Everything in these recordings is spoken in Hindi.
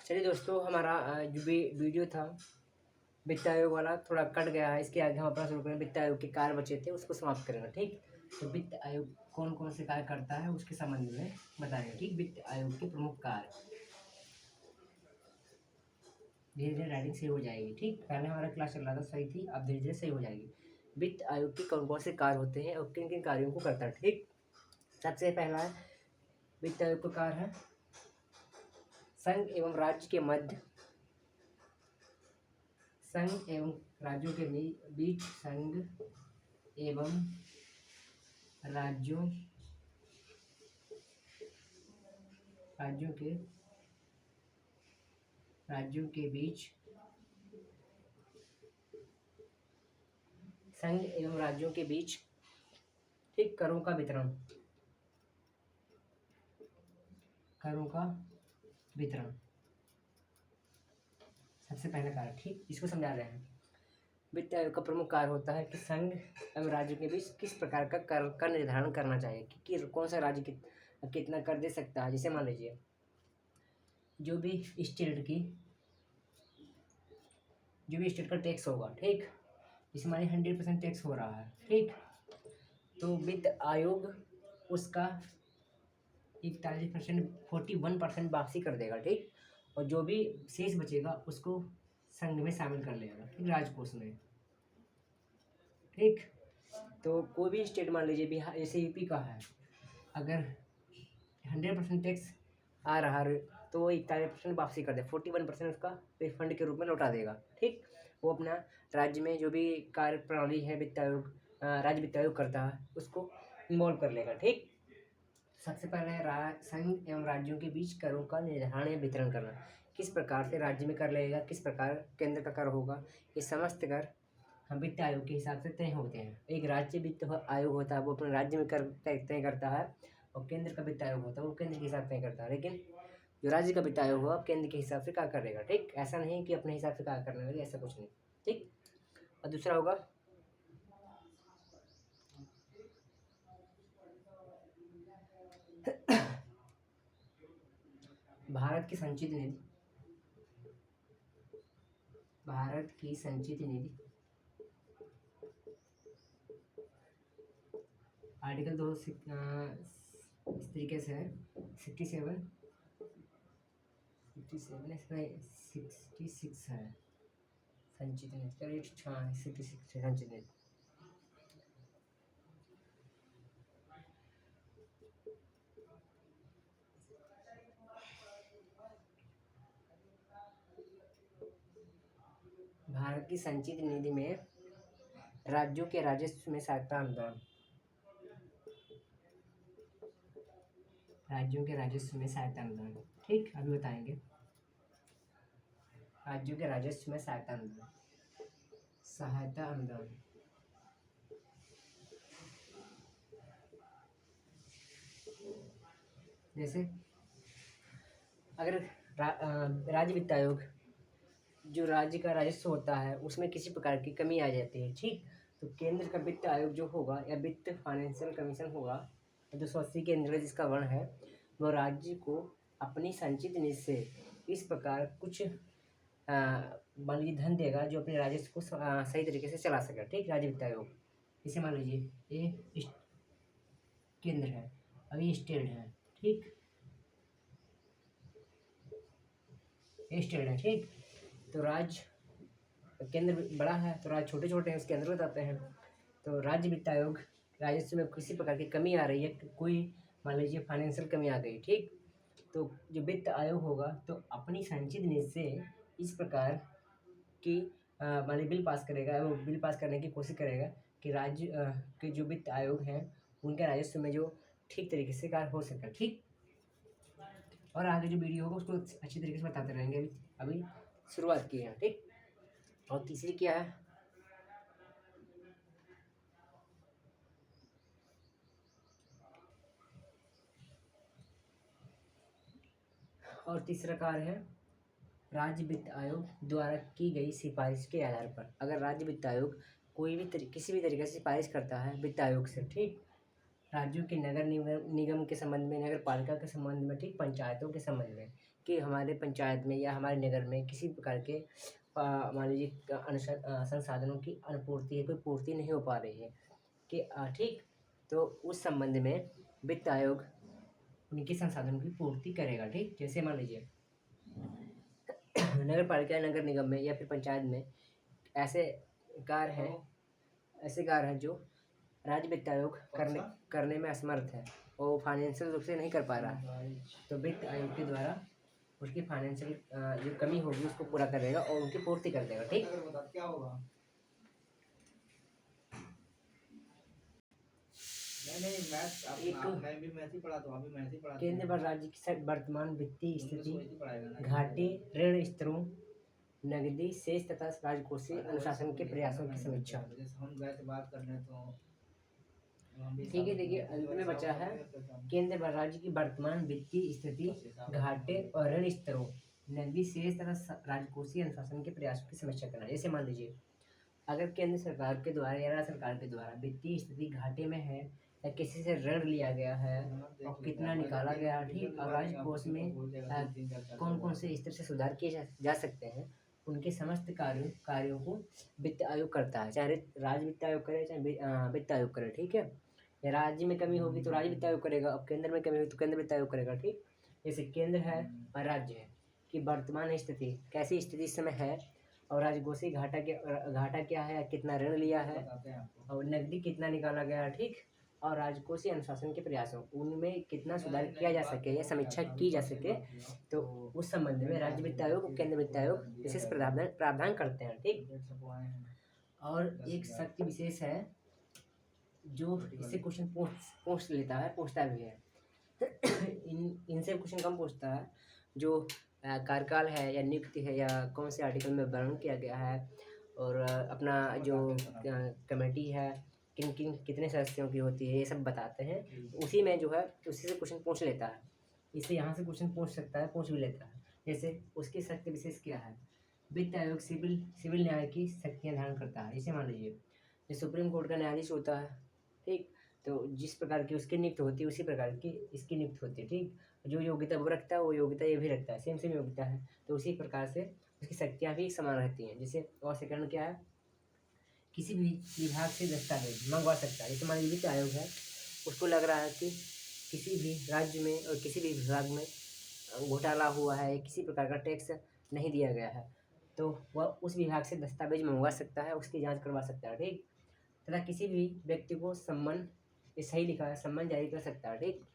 चलिए दोस्तों, हमारा जो भी वीडियो था वित्त आयोग वाला थोड़ा कट गया है। इसके आगे हम अपना शुरू करें। वित्त आयोग के कार्य बचे थे उसको समाप्त करेंगे। ठीक, तो वित्त आयोग कौन कौन से कार्य करता है उसके संबंध में बताएंगे। ठीक, वित्त आयोग के प्रमुख कार्य। धीरे धीरे राइटिंग सही हो जाएगी। ठीक, पहले हमारा क्लास चल रहा था सही थी, अब धीरे धीरे सही हो जाएगी। वित्त आयोग के कौन कौन से कार्य होते हैं और किन किन कार्यों को करता है। ठीक, सबसे पहला है वित्त आयोग का कार्य है संघ एवं राज्य के मध्य, संघ एवं राज्यों के बीच, संघ एवं राज्यों राज्यों के बीच, संघ एवं राज्यों के बीच। ठीक, करों का वितरण, करों का वितरण सबसे पहला कार्य। ठीक, इसको समझा रहे हैं। वित्त आयोग का प्रमुख कार्य होता है कि संघ एवं राज्य के बीच किस प्रकार का कर का निर्धारण करना चाहिए कि कौन सा राज्य कितना कर दे सकता है। जैसे मान लीजिए जो भी स्टेट का टैक्स होगा, ठीक, इसमें मानिए 100% टैक्स हो रहा है। ठीक, तो वित्त आयोग उसका 41%, 41% वापसी कर देगा। ठीक, और जो भी शेष बचेगा उसको संघ में शामिल कर लेगा। ठीक, राजकोष में। ठीक, तो कोई भी स्टेट मान लीजिए बिहार, जैसे यूपी का है, अगर 100% टैक्स आ रहा है तो वो 41% वापसी कर दे, 41% उसका रिफंड के रूप में लौटा देगा। ठीक, वो अपना राज्य में जो भी कार्य प्रणाली है वित्त आयोग, राज्य वित्त आयोग करता है उसको इन्वॉल्व कर लेगा। ठीक, सबसे पहले संघ एवं राज्यों के बीच करों का निर्धारण या वितरण करना। किस प्रकार से राज्य में कर लेगा, किस प्रकार केंद्र का कर होगा, ये समस्त कर हम वित्त आयोग के हिसाब से तय होते हैं। एक राज्य वित्त आयोग होता है वो अपने राज्य में कर तय करता है, और केंद्र का वित्त आयोग होता है वो केंद्र के हिसाब से तय करता है। लेकिन जो राज्य का वित्त आयोग होगा केंद्र के हिसाब से क्या करेगा। ठीक, ऐसा नहीं कि अपने हिसाब से क्या करने लगे, ऐसा कुछ नहीं। ठीक, और दूसरा होगा भारत की संचित निधि, भारत की संचित निधि आर्टिकल 2 इस तरीके से है 67 66 है संचित निधि। चलिए, हाँ 66 संचित निधि। भारत की संचित निधि में राज्यों के राजस्व में सहायता अनुदान, राज्यों के राजस्व में सहायता अनुदान। ठीक, अभी बताएंगे। राज्यों के राजस्व में सहायता अनुदान, सहायता अनुदान जैसे अगर राज्य वित्त आयोग जो राज्य का राजस्व होता है उसमें किसी प्रकार की कमी आ जाती है। ठीक, तो केंद्र का वित्त आयोग जो होगा या वित्त फाइनेंशियल कमीशन होगा 280 के अंतर्गत जिसका वर्ण है, वो राज्य को अपनी संचित निधि से इस प्रकार कुछ मान लीजिए धन देगा जो अपने राजस्व को सही तरीके से चला सके। ठीक, राज्य वित्त आयोग इसे मान लीजिए ये केंद्र है, अब ये स्टेट है। ठीक, ये स्टेट है। ठीक, तो राज्य केंद्र बड़ा है तो राज्य छोटे छोटे हैं, उसके अंदर आते हैं। तो राज्य वित्त आयोग राजस्व में किसी प्रकार की कमी आ रही है, कोई मान लीजिए फाइनेंशियल कमी आ गई। ठीक, तो जो वित्त आयोग होगा तो अपनी संचित निधि से इस प्रकार की मान लीजिए बिल पास करेगा, वो बिल पास करने की कोशिश करेगा कि राज्य के जो वित्त आयोग हैं उनके राजस्व में जो ठीक तरीके से कार्य हो सके। ठीक, और आगे जो वीडियो होगा उसको अच्छी तरीके से बताते रहेंगे। अभी शुरुआत की है। ठीक, और तीसरी क्या है, और तीसरा कार्य है राज्य वित्त आयोग द्वारा की गई सिफारिश के आधार पर। अगर राज्य वित्त आयोग कोई भी किसी भी तरीके से सिफारिश करता है वित्त आयोग से, ठीक, राज्यों के नगर निगम के संबंध में, नगर पालिका के संबंध में, ठीक, पंचायतों के संबंध में कि हमारे पंचायत में या हमारे नगर में किसी प्रकार के मान लीजिए संसाधनों की अनुपूर्ति है, कोई पूर्ति नहीं हो पा रही है कि ठीक, तो उस संबंध में वित्त आयोग उनके संसाधनों की पूर्ति करेगा। ठीक, जैसे मान लीजिए नगर पालिका, नगर निगम में या फिर पंचायत में ऐसे कार्य हैं जो राज्य वित्त आयोग करने में असमर्थ है और वो फाइनेंशियल रूप से नहीं कर पा रहा है, तो वित्त आयोग के द्वारा उसकी फाइनेंशियल जो कमी होगी उसको पूरा करेगा और उनकी पूर्ति कर देगा। ठीक, क्या होगा? केंद्र व राज्य की वर्तमान वित्तीय स्थिति, घाटे, ऋण स्तरों, नकदी शेष तथा राजकोषीय अनुशासन के प्रयासों की समीक्षा। ठीक है, देखिए अंत में बचा है केंद्र व राज्य की वर्तमान वित्तीय स्थिति, घाटे और ऋण स्तरों, नकदी शेष तथा राजकोषीय अनुशासन के प्रयासों की समीक्षा करना। जैसे मान लीजिए अगर केंद्र सरकार के द्वारा या राज्य सरकार के द्वारा वित्तीय स्थिति घाटे में है या किसी से ऋण लिया गया है और कितना निकाला गया, ठीक, और राजकोष में कौन कौन से स्तर से सुधार किए जा सकते हैं, उनके समस्त कार्यों को वित्त आयोग करता है, चाहे राज्य वित्त आयोग करे चाहे वित्त आयोग करे। ठीक है, या राज्य में कमी होगी तो राज्य वित्त आयोग करेगा, और केंद्र में कमी होगी तो केंद्र वित्त आयोग करेगा। ठीक, जैसे केंद्र है और राज्य है कि वर्तमान स्थिति कैसी स्थिति इस समय है, और राजकोषीय घाटा क्या है, कितना ऋण लिया है और नकदी कितना निकाला गया। ठीक, और राजकोषीय अनुशासन के प्रयासों उनमें कितना सुधार किया जा सके या समीक्षा की जा सके, तो उस संबंध में राज्य वित्त आयोग और केंद्र वित्त आयोग विशेष प्रावधान करते हैं। ठीक, और एक शक्ति विशेष है जो इससे क्वेश्चन पूछता भी है इनसे क्वेश्चन कम पूछता है, जो कार्यकाल है या नियुक्ति है या कौन से आर्टिकल में वर्णन किया गया है, और अपना जो कमेटी है कितने सदस्यों की होती है, ये सब बताते हैं। उसी में जो है उसी से क्वेश्चन पूछ लेता है, इससे यहाँ से क्वेश्चन पूछ सकता है, पूछ भी लेता है। जैसे उसकी शक्ति विशेष क्या है, वित्त आयोग सिविल न्याय की शक्तियाँ धारण करता है। जैसे मान लीजिए जो सुप्रीम कोर्ट का न्यायाधीश होता है, ठीक, तो जिस प्रकार की उसकी नियुक्ति होती है उसी प्रकार की इसकी नियुक्ति होती है। ठीक, जो योग्यता वो रखता है वो योग्यता ये भी रखता है, सेम योग्यता है, तो उसी प्रकार से उसकी शक्तियाँ भी समान रहती हैं। जैसे और सेकंड क्या है, किसी भी विभाग से दस्तावेज मंगवा सकता है। जैसे मान लीजिए वित्त आयोग है, उसको लग रहा है कि किसी भी राज्य में और किसी भी विभाग में घोटाला हुआ है, किसी प्रकार का टैक्स नहीं दिया गया है, तो वह उस विभाग से दस्तावेज मंगवा सकता है, उसकी जांच करवा सकता है। ठीक, तथा किसी भी व्यक्ति को सम्मन, ये सही लिखा है, सम्मन जारी कर सकता है। ठीक,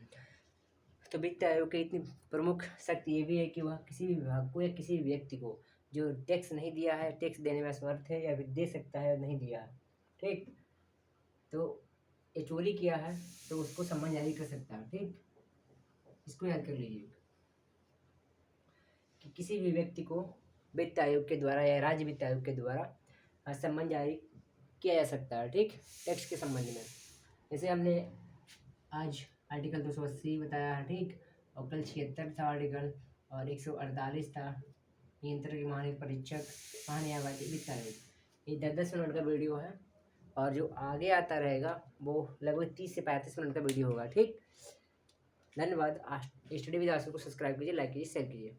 तो वित्त आयोग की इतनी प्रमुख शक्ति ये भी है कि वह किसी भी विभाग को या किसी भी व्यक्ति को जो टैक्स नहीं दिया है, टैक्स देने में असमर्थ है या फिर दे सकता है नहीं दिया है, ठीक, तो ये चोरी किया है तो उसको सम्मन जारी कर सकता है। ठीक, इसको याद कर लीजिए कि किसी भी व्यक्ति को वित्त आयोग के द्वारा या राज्य वित्त आयोग के द्वारा सम्मन जारी किया जा सकता है। ठीक, टैक्स के संबंध में जैसे हमने आज आर्टिकल 280 बताया है। ठीक, और कल 76 था आर्टिकल और 148 था नियंत्रक के महापरीक्षक महान्यायवादी वित्त आयोग। ये 10-10 मिनट का वीडियो है और जो आगे आता रहेगा वो लगभग 30 से 35 मिनट का वीडियो होगा। ठीक, धन्यवाद। स्टडी विद आशु को सब्सक्राइब कीजिए, लाइक कीजिए, शेयर कीजिए।